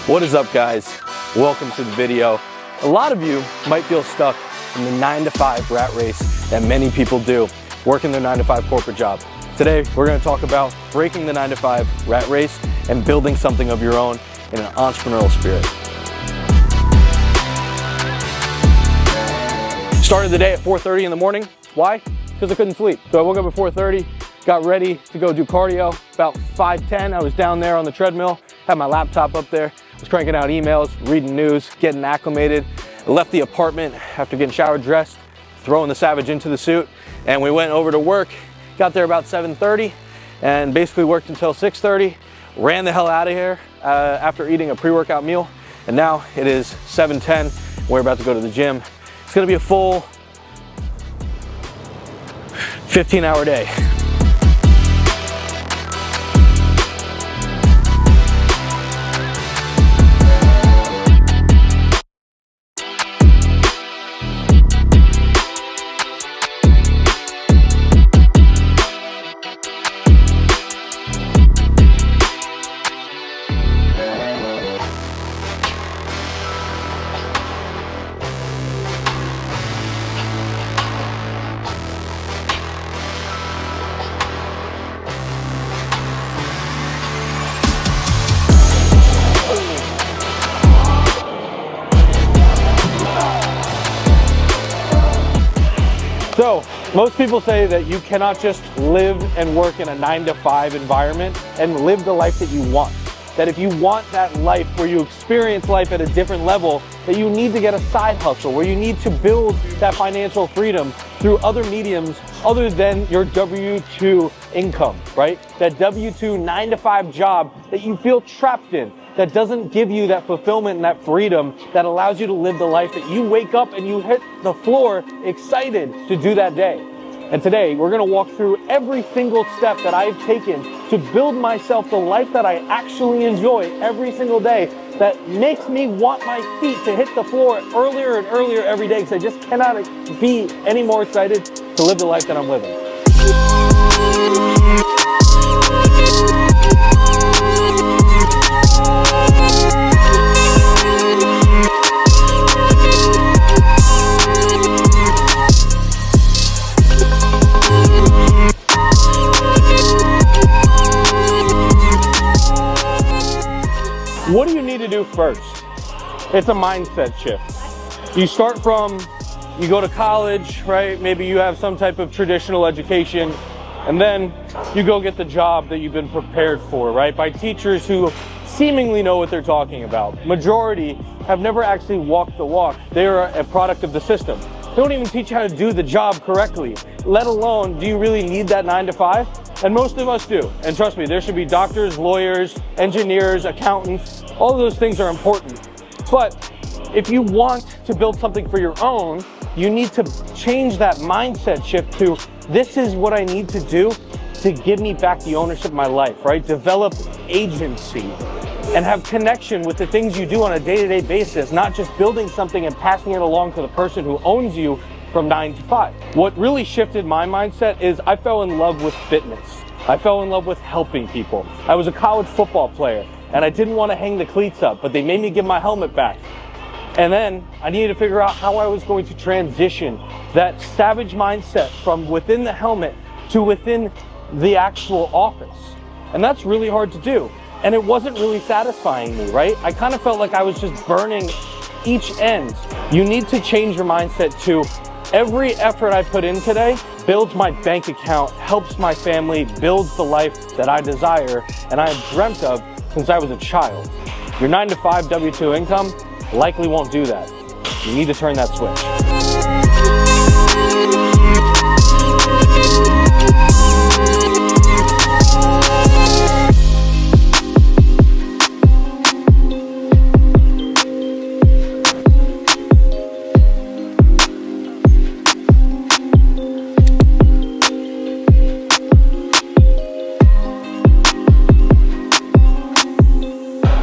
What is up, guys? Welcome to the video. A lot of you might feel stuck in the 9-to-5 rat race that many people do, working their 9-to-5 corporate job. Today, we're going to talk about breaking the 9-to-5 rat race and building something of your own in an entrepreneurial spirit. Started the day at 4:30 in the morning. Why? Because I couldn't sleep. So I woke up at 4:30, got ready to go do cardio. About 5:10, I was down there on the treadmill, had my laptop up there, was cranking out emails, reading news, getting acclimated. I left the apartment after getting showered, dressed, throwing the Savage into the suit, and we went over to work. Got there about 7:30 and basically worked until 6:30. Ran the hell out of here after eating a pre-workout meal, and now it is 7:10. We're about to go to the gym. It's gonna be a full 15-hour day. So, most people say that you cannot just live and work in a 9-to-5 environment and live the life that you want. That if you want that life where you experience life at a different level, that you need to get a side hustle, where you need to build that financial freedom through other mediums other than your W-2 income, right? That W-2 9-to-5 job that you feel trapped in, that doesn't give you that fulfillment and that freedom that allows you to live the life that you wake up and you hit the floor excited to do that day. And today, we're gonna walk through every single step that I've taken to build myself the life that I actually enjoy every single day, that makes me want my feet to hit the floor earlier and earlier every day, because I just cannot be any more excited to live the life that I'm living. What do you need to do first? It's a mindset shift. You start from, you go to college, right? Maybe you have some type of traditional education, and then you go get the job that you've been prepared for, right? By teachers who seemingly know what they're talking about. Majority have never actually walked the walk. They are a product of the system. They don't even teach you how to do the job correctly, let alone, do you really need that 9-to-5? And most of us do. And trust me, there should be doctors, lawyers, engineers, accountants. All of those things are important. But if you want to build something for your own, you need to change that mindset shift to, this is what I need to do to give me back the ownership of my life, right? Develop agency and have connection with the things you do on a day-to-day basis, not just building something and passing it along to the person who owns you from 9-to-5. What really shifted my mindset is I fell in love with fitness. I fell in love with helping people. I was a college football player and I didn't want to hang the cleats up, but they made me give my helmet back. And then I needed to figure out how I was going to transition that savage mindset from within the helmet to within the actual office. And that's really hard to do. And it wasn't really satisfying me, right? I kind of felt like I was just burning each end. You need to change your mindset to, every effort I put in today builds my bank account, helps my family, builds the life that I desire and I have dreamt of since I was a child. Your 9-to-5 W-2 income likely won't do that. You need to turn that switch.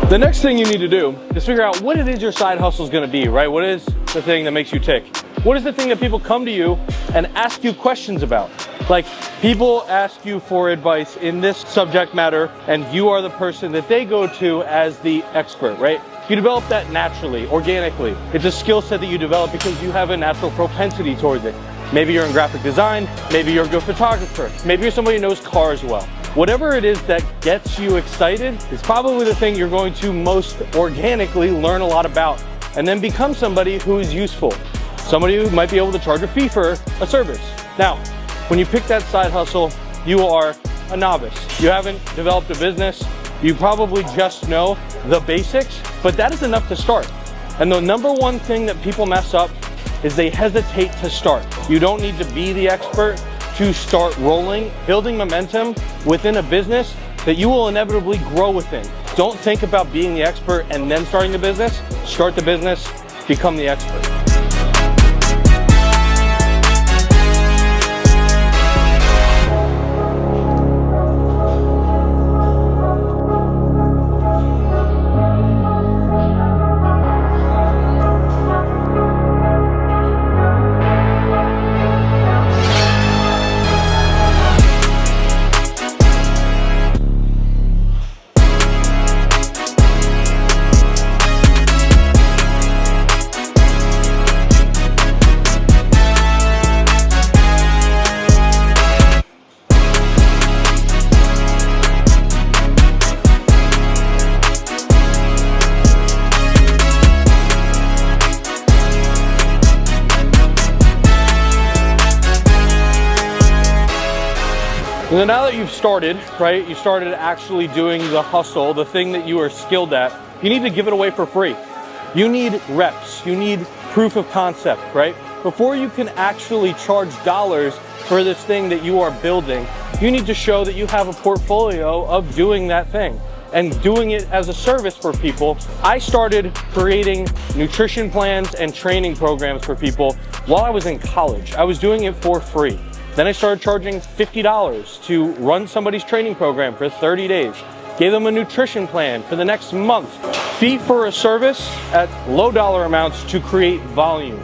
The next thing you need to do is figure out what it is your side hustle is going to be, right? What is the thing that makes you tick? What is the thing that people come to you and ask you questions about? Like, people ask you for advice in this subject matter, and you are the person that they go to as the expert, right? You develop that naturally, organically. It's a skill set that you develop because you have a natural propensity towards it. Maybe you're in graphic design, maybe you're a good photographer, maybe you're somebody who knows cars well. Whatever it is that gets you excited is probably the thing you're going to most organically learn a lot about, and then become somebody who is useful. Somebody who might be able to charge a fee for a service. Now, when you pick that side hustle, you are a novice. You haven't developed a business. You probably just know the basics, but that is enough to start. And the number one thing that people mess up is they hesitate to start. You don't need to be the expert to start rolling, building momentum within a business that you will inevitably grow within. Don't think about being the expert and then starting the business. Start the business, become the expert. And now that you've started, right, you started actually doing the hustle, the thing that you are skilled at, you need to give it away for free. You need reps, you need proof of concept, right? Before you can actually charge dollars for this thing that you are building, you need to show that you have a portfolio of doing that thing and doing it as a service for people. I started creating nutrition plans and training programs for people while I was in college. I was doing it for free. Then I started charging $50 to run somebody's training program for 30 days. Gave them a nutrition plan for the next month. Fee for a service at low dollar amounts to create volume.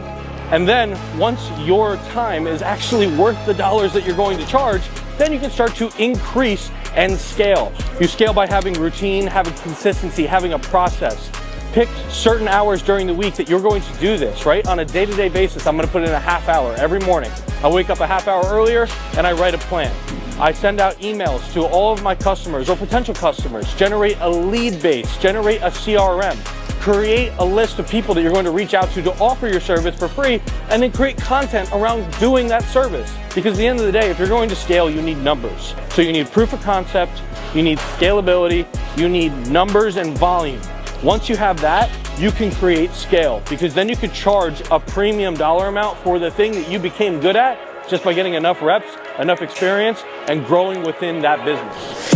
And then once your time is actually worth the dollars that you're going to charge, then you can start to increase and scale. You scale by having routine, having consistency, having a process. Pick certain hours during the week that you're going to do this, right? On a day-to-day basis, I'm gonna put in a half hour every morning. I wake up a half hour earlier and I write a plan. I send out emails to all of my customers or potential customers, generate a lead base, generate a CRM, create a list of people that you're going to reach out to offer your service for free, and then create content around doing that service. Because at the end of the day, if you're going to scale, you need numbers. So you need proof of concept, you need scalability, you need numbers and volume. Once you have that, you can create scale, because then you could charge a premium dollar amount for the thing that you became good at just by getting enough reps, enough experience, and growing within that business.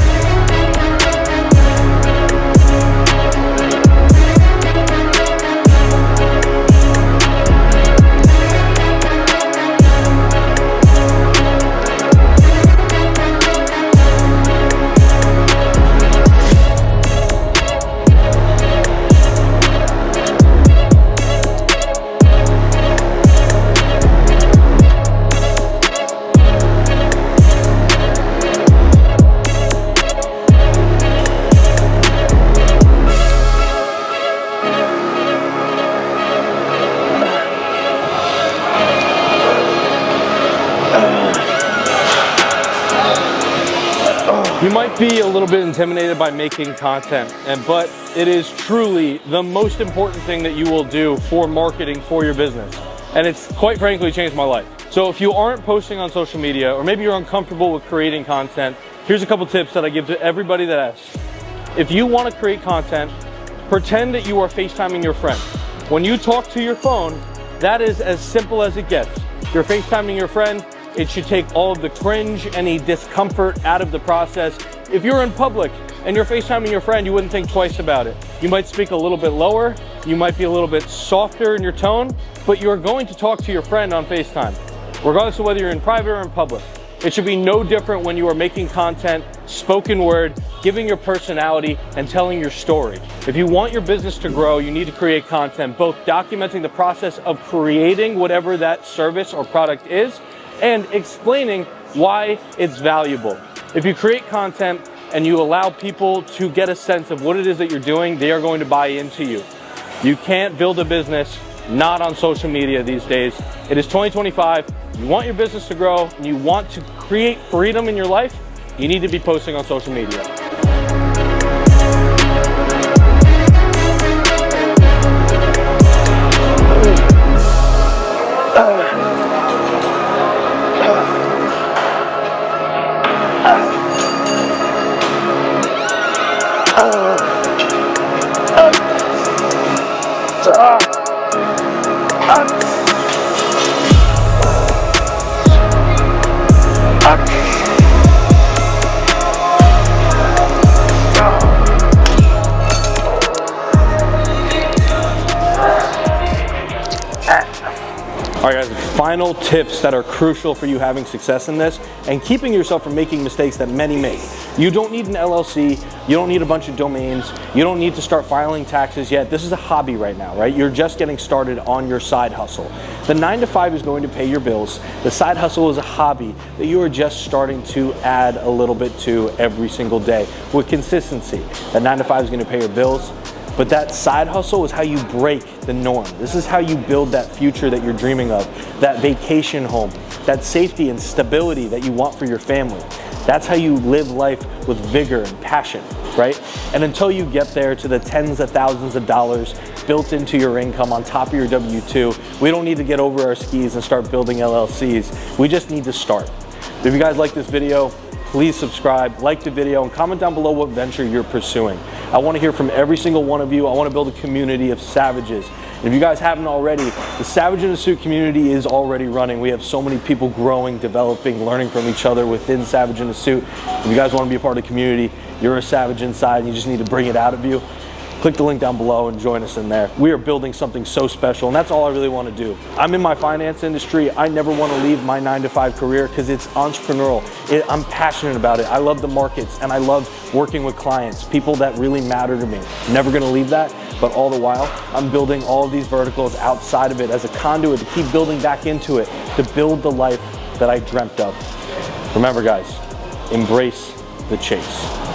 You might be a little bit intimidated by making content, but it is truly the most important thing that you will do for marketing for your business. And it's quite frankly changed my life. So if you aren't posting on social media, or maybe you're uncomfortable with creating content, here's a couple tips that I give to everybody that asks. If you want to create content, pretend that you are FaceTiming your friend. When you talk to your phone, that is as simple as it gets. You're FaceTiming your friend. It should take all of the cringe, any discomfort out of the process. If you're in public and you're FaceTiming your friend, you wouldn't think twice about it. You might speak a little bit lower, you might be a little bit softer in your tone, but you're going to talk to your friend on FaceTime, regardless of whether you're in private or in public. It should be no different when you are making content, spoken word, giving your personality, and telling your story. If you want your business to grow, you need to create content, both documenting the process of creating whatever that service or product is, and explaining why it's valuable. If you create content and you allow people to get a sense of what it is that you're doing, they are going to buy into you. You can't build a business not on social media these days. It is 2025. You want your business to grow and you want to create freedom in your life, you need to be posting on social media. All right guys, final tips that are crucial for you having success in this and keeping yourself from making mistakes that many make. You don't need an LLC, you don't need a bunch of domains, you don't need to start filing taxes yet. This is a hobby right now, right? You're just getting started on your side hustle. The 9 to 5 is going to pay your bills. The side hustle is a hobby that you are just starting to add a little bit to every single day with consistency. That 9 to 5 is going to pay your bills. But that side hustle is how you break the norm. This is how you build that future that you're dreaming of, that vacation home, that safety and stability that you want for your family. That's how you live life with vigor and passion, right? And until you get there to the tens of thousands of dollars built into your income on top of your W-2, we don't need to get over our skis and start building LLCs. We just need to start. If you guys like this video, please subscribe, like the video, and comment down below what venture you're pursuing. I want to hear from every single one of you. I want to build a community of savages. And if you guys haven't already, the Savage in a Suit community is already running. We have so many people growing, developing, learning from each other within Savage in a Suit. If you guys want to be a part of the community, you're a savage inside and you just need to bring it out of you, click the link down below and join us in there. We are building something so special, and that's all I really want to do. I'm in my finance industry. I never want to leave my 9 to 5 career because it's entrepreneurial. I'm passionate about it. I love the markets and I love working with clients, people that really matter to me. Never going to leave that, but all the while, I'm building all of these verticals outside of it as a conduit to keep building back into it, to build the life that I dreamt of. Remember guys, embrace the chase.